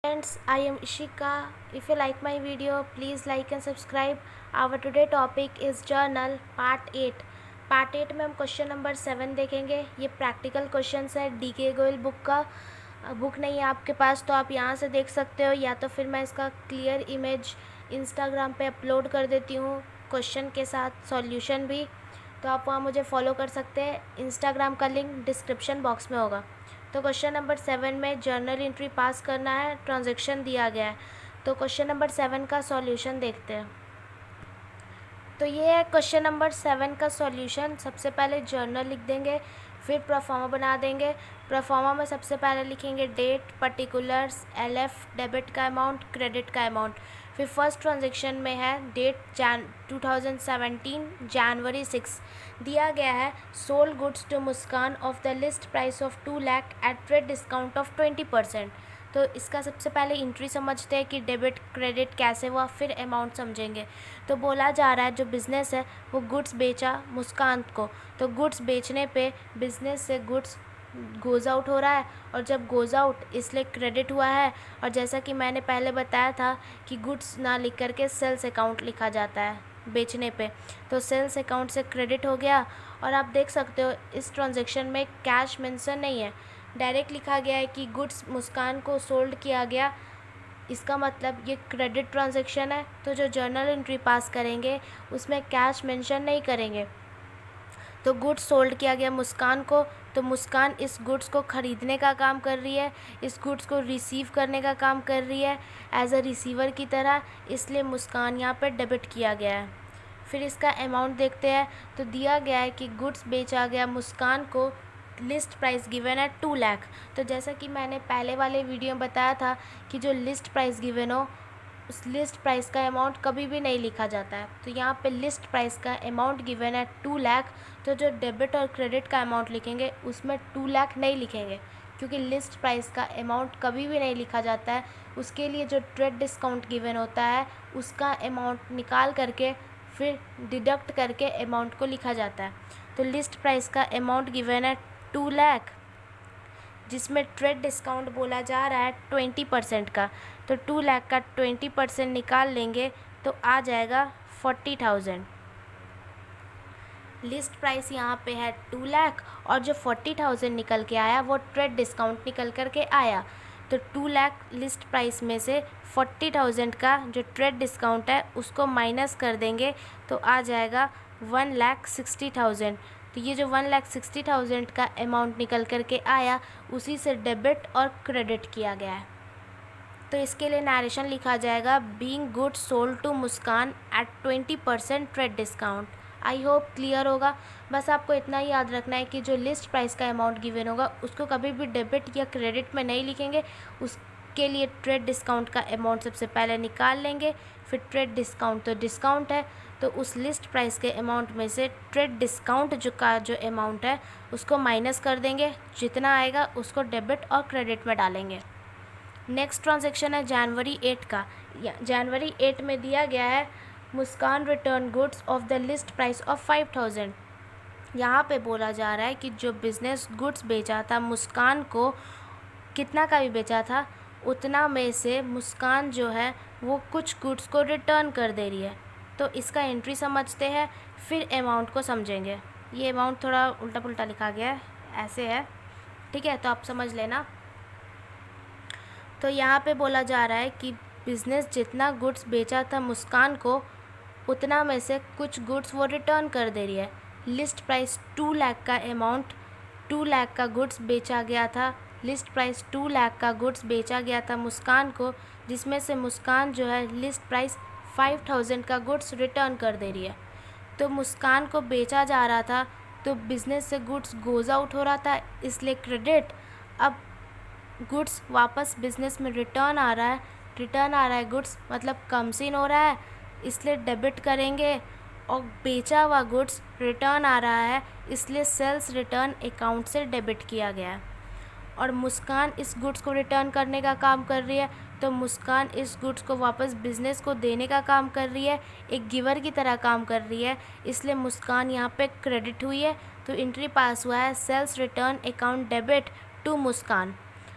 Friends, I am Ishika. If you like my video, please like and subscribe. Our today topic is journal part 8. Part 8 में हम question number 7 देखेंगे. ये practical questions है DK Goyal book का. Book नहीं है आपके पास तो आप यहाँ से देख सकते हो, या तो फिर मैं इसका क्लियर इमेज इंस्टाग्राम पे अपलोड कर देती हूँ क्वेश्चन के साथ सॉल्यूशन भी, तो आप वहाँ मुझे फॉलो कर सकते हैं. इंस्टाग्राम का लिंक डिस्क्रिप्शन बॉक्स में होगा. तो क्वेश्चन नंबर 7 में जर्नल एंट्री पास करना है, ट्रांजैक्शन दिया गया है. तो क्वेश्चन नंबर 7 का सॉल्यूशन देखते हैं. तो ये है क्वेश्चन नंबर 7 का सॉल्यूशन. सबसे पहले जर्नल लिख देंगे, फिर प्रोफार्मा बना देंगे. प्रोफार्मा में सबसे पहले लिखेंगे डेट, पर्टिकुलर्स, LF डेबिट का अमाउंट, क्रेडिट का अमाउंट. फिर फर्स्ट ट्रांजैक्शन में है डेट 2017 जनवरी 6 दिया गया है. Sold goods to Muskan of the list price of 2 lakh at trade discount of 20%. तो इसका सबसे पहले एंट्री समझते हैं कि डेबिट क्रेडिट कैसे हुआ, फिर अमाउंट समझेंगे. तो बोला जा रहा है जो बिज़नेस है वो गुड्स बेचा मुस्कान को, तो गुड्स बेचने पे बिज़नेस से गुड्स गोज़ आउट हो रहा है, और जब गोज़ आउट इसलिए क्रेडिट हुआ है. और जैसा कि मैंने पहले बताया था कि गुड्स ना लिख करके सेल्स अकाउंट लिखा जाता है बेचने पे, तो सेल्स अकाउंट से क्रेडिट हो गया. और आप देख सकते हो इस ट्रांजैक्शन में कैश मेंशन नहीं है, डायरेक्ट लिखा गया है कि गुड्स मुस्कान को सोल्ड किया गया. इसका मतलब ये क्रेडिट ट्रांजैक्शन है. तो जो जर्नल एंट्री पास करेंगे उसमें कैश मेंशन नहीं करेंगे. तो गुड्स सोल्ड किया गया मुस्कान को, तो मुस्कान इस गुड्स को ख़रीदने का काम कर रही है, इस गुड्स को रिसीव करने का काम कर रही है एज अ रिसीवर की तरह, इसलिए मुस्कान यहाँ पर डेबिट किया गया है. फिर इसका अमाउंट देखते हैं. तो दिया गया है कि गुड्स बेचा गया मुस्कान को, लिस्ट प्राइस गिवन है 2 लाख. तो जैसा कि मैंने पहले वाले वीडियो में बताया था कि जो लिस्ट प्राइस गिवन हो उस लिस्ट प्राइस का अमाउंट कभी भी नहीं लिखा जाता है. तो यहाँ पे लिस्ट प्राइस का अमाउंट गिवन है 2 लाख, तो जो डेबिट और क्रेडिट का अमाउंट लिखेंगे उसमें 2 लाख नहीं लिखेंगे, क्योंकि लिस्ट प्राइस का अमाउंट कभी भी नहीं लिखा जाता है. उसके लिए जो ट्रेड डिस्काउंट गिवन होता है उसका अमाउंट निकाल करके फिर डिडक्ट करके अमाउंट को लिखा जाता है. तो लिस्ट प्राइस का अमाउंट गिवन है 2 लाख, जिसमें ट्रेड डिस्काउंट बोला जा रहा है 20% का. तो 2 लाख का 20% निकाल लेंगे तो आ जाएगा 40,000. लिस्ट प्राइस यहाँ पे है 2 लाख, और जो 40,000 निकल के आया वो ट्रेड डिस्काउंट निकल कर के आया. तो 2 लाख लिस्ट प्राइस में से 40,000 का जो ट्रेड डिस्काउंट है उसको माइनस कर देंगे तो आ जाएगा 1,60,000. तो ये जो 1,60,000 का अमाउंट निकल कर के आया उसी से डेबिट और क्रेडिट किया गया है. तो इसके लिए नरेशन लिखा जाएगा being goods sold to Muskan at 20% trade discount. I hope clear होगा. बस आपको इतना ही याद रखना है कि जो लिस्ट प्राइस का अमाउंट गिवन होगा उसको कभी भी डेबिट या क्रेडिट में नहीं लिखेंगे. उसके लिए ट्रेड डिस्काउंट का अमाउंट सबसे पहले निकाल लेंगे, फिर ट्रेड डिस्काउंट तो डिस्काउंट है, तो उस लिस्ट प्राइस के अमाउंट में से ट्रेड डिस्काउंट जो अमाउंट है उसको माइनस कर देंगे, जितना आएगा उसको डेबिट और क्रेडिट में डालेंगे. नेक्स्ट ट्रांजैक्शन है जनवरी 8 का. जनवरी 8 में दिया गया है Muskan return goods of the list price of 5,000. यहाँ पे बोला जा रहा है कि जो बिज़नेस गुड्स बेचा था मुस्कान को, कितना का भी बेचा था उतना में से मुस्कान जो है वो कुछ गुड्स को रिटर्न कर दे रही है. तो इसका एंट्री समझते हैं, फिर अमाउंट को समझेंगे. ये अमाउंट थोड़ा उल्टा पुल्टा लिखा गया है, ऐसे है, ठीक है, तो आप समझ लेना. तो यहाँ पे बोला जा रहा है कि बिज़नेस जितना गुड्स बेचा था मुस्कान को उतना में से कुछ गुड्स वो रिटर्न कर दे रही है. लिस्ट प्राइस 2 लाख का अमाउंट, 2 लाख का गुड्स बेचा गया था, लिस्ट प्राइस 2 लाख का गुड्स बेचा गया था मुस्कान को, जिसमें से मुस्कान जो है लिस्ट प्राइस 5,000 का गुड्स रिटर्न कर दे रही है. तो मुस्कान को बेचा जा रहा था तो बिज़नेस से गुड्स गोज़ आउट हो रहा था, इसलिए क्रेडिट. अब गुड्स वापस बिज़नेस में रिटर्न आ रहा है गुड्स मतलब कम सीन हो रहा है, इसलिए डेबिट करेंगे. और बेचा हुआ गुड्स रिटर्न आ रहा है, इसलिए सेल्स रिटर्न अकाउंट से डेबिट किया गया है. और मुस्कान इस गुड्स को रिटर्न करने का काम कर रही है, तो मुस्कान इस गुड्स को वापस बिज़नेस को देने का काम कर रही है, एक गिवर की तरह काम कर रही है, इसलिए मुस्कान यहाँ पे क्रेडिट हुई है. तो एंट्री पास हुआ है sales return account debit to Muskan.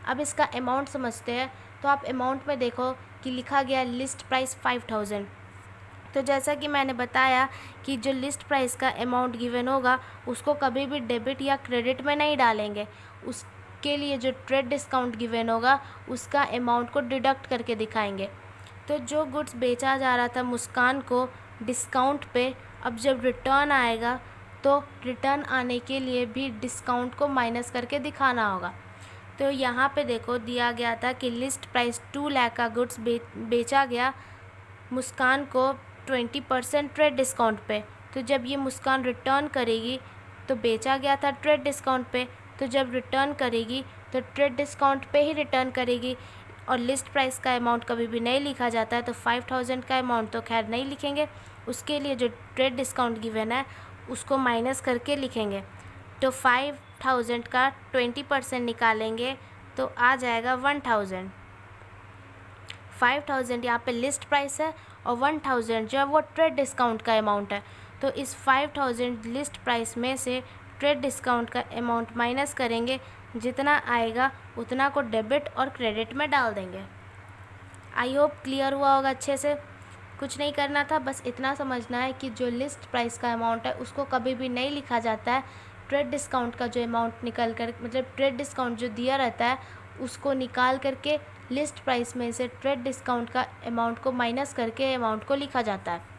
अब इसका अमाउंट समझते हैं. तो आप अमाउंट में देखो कि लिखा गया लिस्ट प्राइस 5000। तो जैसा कि मैंने बताया कि जो लिस्ट प्राइस का अमाउंट गिवन होगा उसको कभी भी डेबिट या क्रेडिट में नहीं डालेंगे, उसके लिए जो ट्रेड डिस्काउंट गिवन होगा उसका अमाउंट को डिडक्ट करके दिखाएंगे। तो जो गुड्स बेचा जा रहा था मुस्कान को डिस्काउंट पे, अब जब रिटर्न आएगा तो रिटर्न आने के लिए भी डिस्काउंट को माइनस करके दिखाना होगा। तो यहाँ पे देखो दिया गया था कि लिस्ट प्राइस 2 लाख का गुड्स बेचा गया मुस्कान को 20% ट्रेड डिस्काउंट पे। तो जब ये मुस्कान रिटर्न करेगी तो बेचा गया था ट्रेड डिस्काउंट पे, तो जब रिटर्न करेगी तो ट्रेड डिस्काउंट पे ही रिटर्न करेगी। और लिस्ट प्राइस का अमाउंट कभी भी नहीं लिखा जाता है, तो 5000 का अमाउंट तो खैर नहीं लिखेंगे, उसके लिए जो ट्रेड डिस्काउंट गिवन है उसको माइनस करके लिखेंगे। तो 5000 का 20% निकालेंगे तो आ जाएगा 1000। 5000 यहाँ पे लिस्ट प्राइस है और 1000 जो है वो ट्रेड डिस्काउंट का अमाउंट है। तो इस 5000 लिस्ट प्राइस में से ट्रेड डिस्काउंट का अमाउंट माइनस करेंगे, जितना आएगा उतना को डेबिट और क्रेडिट में डाल देंगे। आई होप क्लियर हुआ होगा अच्छे से। कुछ नहीं करना था, बस इतना समझना है कि जो लिस्ट प्राइस का अमाउंट है उसको कभी भी नहीं लिखा जाता है। ट्रेड डिस्काउंट का जो अमाउंट निकल कर मतलब ट्रेड डिस्काउंट जो दिया रहता है उसको निकाल करके लिस्ट प्राइस में से ट्रेड डिस्काउंट का अमाउंट को माइनस करके अमाउंट को लिखा जाता है।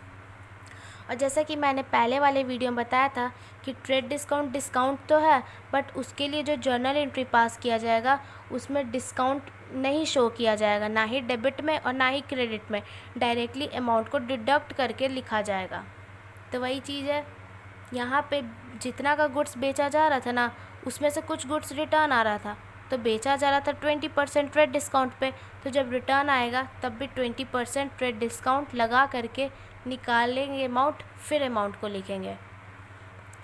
और जैसा कि मैंने पहले वाले वीडियो में बताया था कि ट्रेड डिस्काउंट तो है, बट उसके लिए जो जर्नल एंट्री पास किया जाएगा उसमें डिस्काउंट नहीं शो किया जाएगा, ना ही डेबिट में और ना ही क्रेडिट में, डायरेक्टली अमाउंट को डिडक्ट करके लिखा जाएगा। तो वही चीज़ है, यहाँ पे जितना का गुड्स बेचा जा रहा था ना उसमें से कुछ गुड्स रिटर्न आ रहा था, तो बेचा जा रहा था 20% ट्रेड डिस्काउंट पे, तो जब रिटर्न आएगा तब भी 20% ट्रेड डिस्काउंट लगा करके निकालेंगे अमाउंट, फिर अमाउंट को लिखेंगे।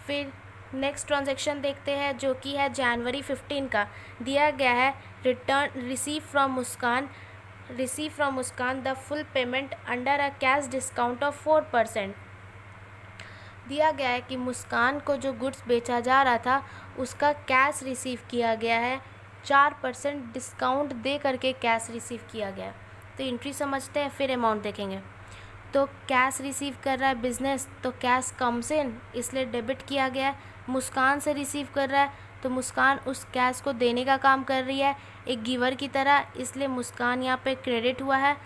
फिर नेक्स्ट ट्रांजैक्शन देखते हैं जो कि है जनवरी 15 का। दिया गया है receive from Muskan the full payment under a cash discount of 4%। दिया गया है कि मुस्कान को जो गुड्स बेचा जा रहा था उसका कैश रिसीव किया गया है, 4% डिस्काउंट दे करके कैश रिसीव किया गया। तो एंट्री समझते हैं फिर अमाउंट देखेंगे। तो कैश रिसीव कर रहा है बिजनेस, तो कैश कम्स इन इसलिए डेबिट किया गया है। मुस्कान से रिसीव कर रहा है तो मुस्कान उस कैश को देने का काम कर रही है एक गिवर की तरह, इसलिए मुस्कान यहाँ पे क्रेडिट हुआ है।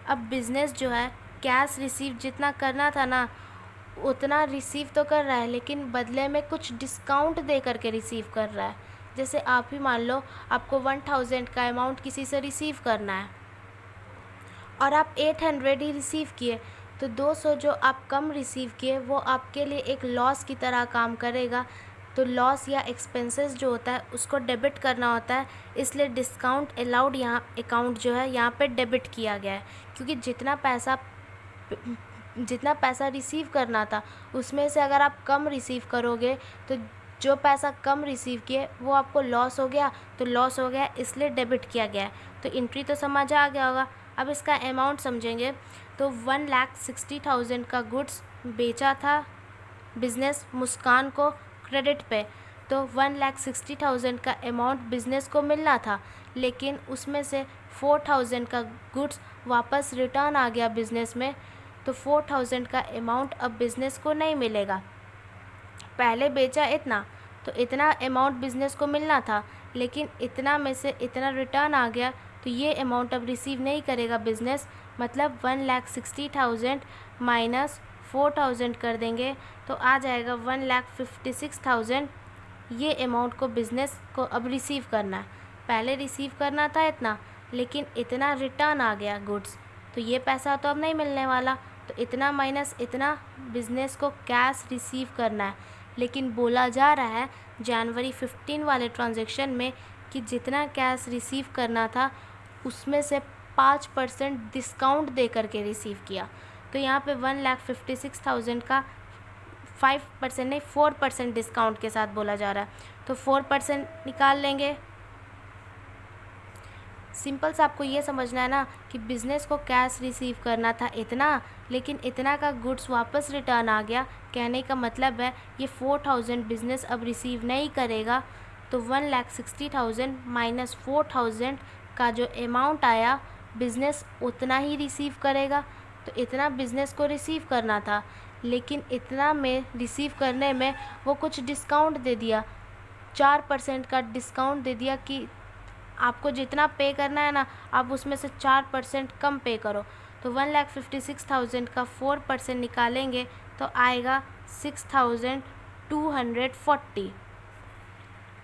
अब बिज़नेस जो है कैश रिसीव जितना करना था ना उतना रिसीव तो कर रहा है, लेकिन बदले में कुछ डिस्काउंट दे करके रिसीव कर रहा है। जैसे आप ही मान लो आपको 1000 का अमाउंट किसी से रिसीव करना है और आप 800 ही रिसीव किए, तो 200 जो आप कम रिसीव किए वो आपके लिए एक लॉस की तरह काम करेगा। तो लॉस या एक्सपेंसेस जो होता है उसको डेबिट करना होता है, इसलिए डिस्काउंट अलाउड यहाँ अकाउंट जो है यहाँ पे डेबिट किया गया है, क्योंकि जितना पैसा रिसीव करना था उसमें से अगर आप कम रिसीव करोगे तो जो पैसा कम रिसीव किए वो आपको लॉस हो गया, तो लॉस हो गया इसलिए डेबिट किया गया है। तो एंट्री तो समझ आ गया होगा। अब इसका अमाउंट समझेंगे। तो 1,60,000 का गुड्स बेचा था बिज़नेस मुस्कान को क्रेडिट पे, तो 1,60,000 का अमाउंट बिज़नेस को मिलना था, लेकिन उसमें से 4,000 का गुड्स वापस रिटर्न आ गया बिज़नेस में, तो 4,000 का अमाउंट अब बिज़नेस को नहीं मिलेगा। पहले बेचा इतना, तो इतना अमाउंट बिज़नेस को मिलना था, लेकिन इतना में से इतना रिटर्न आ गया, तो ये अमाउंट अब रिसीव नहीं करेगा बिज़नेस। मतलब 1,60,000 माइनस 4,000 कर देंगे तो आ जाएगा 1,56,000। ये अमाउंट को बिज़नेस को अब रिसीव करना है। पहले रिसीव करना था इतना, लेकिन इतना रिटर्न आ गया गुड्स, तो ये पैसा तो अब नहीं मिलने वाला, तो इतना माइनस इतना बिज़नेस को कैश रिसीव करना है। लेकिन बोला जा रहा है जनवरी 15 वाले ट्रांजैक्शन में कि जितना कैश रिसीव करना था उसमें से 5% डिस्काउंट दे करके रिसीव किया। तो यहाँ पे 1,56,000 का 5% नहीं 4% डिस्काउंट के साथ बोला जा रहा है, तो 4% निकाल लेंगे। सिंपल सा आपको ये समझना है ना कि बिज़नेस को कैश रिसीव करना था इतना, लेकिन इतना का गुड्स वापस रिटर्न आ गया। कहने का मतलब है ये 4,000 बिज़नेस अब रिसीव नहीं करेगा, तो 1,60,000 माइनस 4,000 का जो अमाउंट आया बिज़नेस उतना ही रिसीव करेगा। तो इतना बिज़नेस को रिसीव करना था, लेकिन इतना में रिसीव करने में वो कुछ डिस्काउंट दे दिया, 4% का डिस्काउंट दे दिया कि आपको जितना पे करना है ना, आप उसमें से 4% कम पे करो। तो 1,56,000 का 4% निकालेंगे तो आएगा 6,240।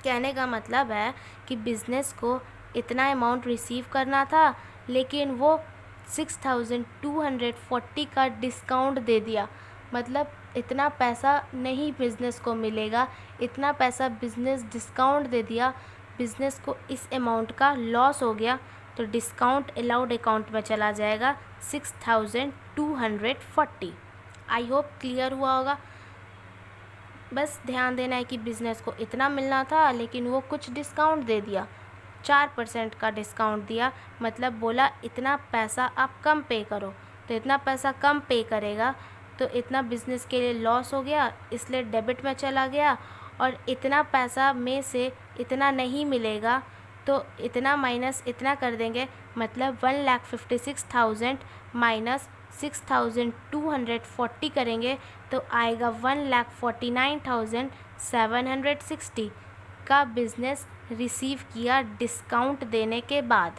कहने का मतलब है कि बिज़नेस को इतना अमाउंट रिसीव करना था, लेकिन वो 6,240 का डिस्काउंट दे दिया। मतलब इतना पैसा नहीं बिज़नेस को मिलेगा, इतना पैसा बिज़नेस डिस्काउंट दे दिया, बिज़नेस को इस अमाउंट का लॉस हो गया। तो डिस्काउंट अलाउड अकाउंट में चला जाएगा 6,240। आई होप क्लियर हुआ होगा। बस ध्यान देना है कि बिज़नेस को इतना मिलना था, लेकिन वो कुछ डिस्काउंट दे दिया, 4% का डिस्काउंट दिया। मतलब बोला इतना पैसा आप कम पे करो। तो इतना पैसा कम पे करेगा तो इतना बिज़नेस के लिए लॉस हो गया, इसलिए डेबिट में चला गया। और इतना पैसा में से इतना नहीं मिलेगा, तो इतना माइनस इतना कर देंगे। मतलब 1,56,000 माइनस 6,240 करेंगे तो आएगा 1,49,760 का बिज़नेस रिसीव किया डिस्काउंट देने के बाद।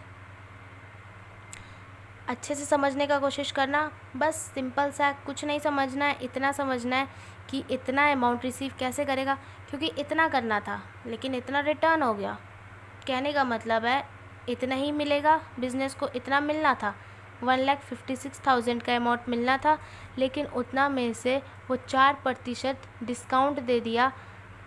अच्छे से समझने का कोशिश करना। बस सिंपल सा, कुछ नहीं समझना है, इतना समझना है कि इतना अमाउंट रिसीव कैसे करेगा, क्योंकि इतना करना था लेकिन इतना रिटर्न हो गया। कहने का मतलब है इतना ही मिलेगा, बिज़नेस को इतना मिलना था, 1,56,000 का अमाउंट मिलना था, लेकिन उतना में से वो 4% डिस्काउंट दे दिया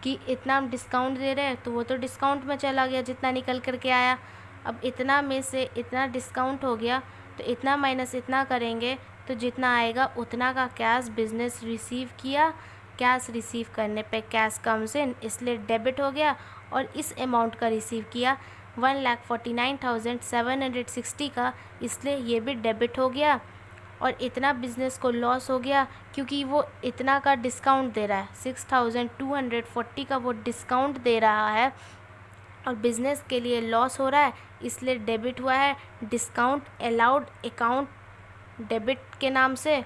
कि इतना हम डिस्काउंट दे रहे हैं, तो वो तो डिस्काउंट में चला गया जितना निकल कर के आया। अब इतना में से इतना डिस्काउंट हो गया, तो इतना माइनस इतना करेंगे तो जितना आएगा उतना का कैश बिज़नेस रिसीव किया। कैश रिसीव करने पे कैश कम्स इन, इसलिए डेबिट हो गया। और इस अमाउंट का रिसीव किया 1,49,760 का, इसलिए ये भी डेबिट हो गया। और इतना बिज़नेस को लॉस हो गया क्योंकि वो इतना का डिस्काउंट दे रहा है, 6,240 का वो डिस्काउंट दे रहा है और बिज़नेस के लिए लॉस हो रहा है, इसलिए डेबिट हुआ है। डिस्काउंट अलाउड अकाउंट डेबिट के नाम से।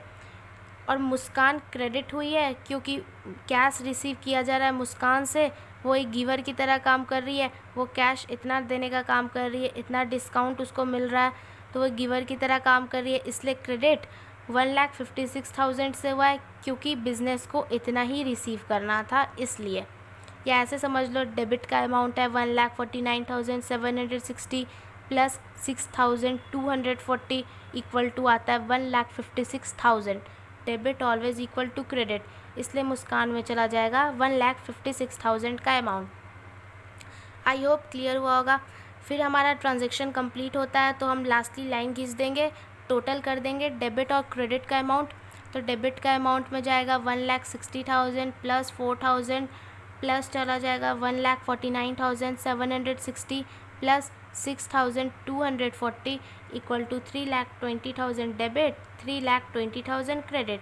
और मुस्कान क्रेडिट हुई है क्योंकि कैश रिसीव किया जा रहा है मुस्कान से, वो एक गिवर की तरह काम कर रही है। वो कैश इतना देने का काम कर रही है, इतना डिस्काउंट उसको मिल रहा है, तो वो गिवर की तरह काम कर रही है, इसलिए क्रेडिट 1,56,000 से हुआ है क्योंकि बिज़नेस को इतना ही रिसीव करना था, इसलिए। या ऐसे समझ लो, डेबिट का अमाउंट है 1,49,760 प्लस 6,240 इक्वल टू आता है 1,56,000। Debit always equal to credit, इसलिए मुस्कान में चला जाएगा 1,56,000 का अमाउंट। आई होप क्लियर हुआ होगा। फिर हमारा ट्रांजेक्शन कंप्लीट होता है तो हम लास्टली लाइन खींच देंगे, टोटल कर देंगे डेबिट और क्रेडिट का अमाउंट। तो डेबिट का अमाउंट में जाएगा 1,60,000 प्लस 4,000 प्लस चला जाएगा 1,49,760 plus 6,240 equal to 3,20,000 debit, 3,20,000 credit.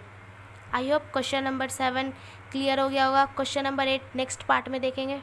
I hope question number 7 clear हो गया होगा। क्वेश्चन नंबर 8 नेक्स्ट पार्ट में देखेंगे।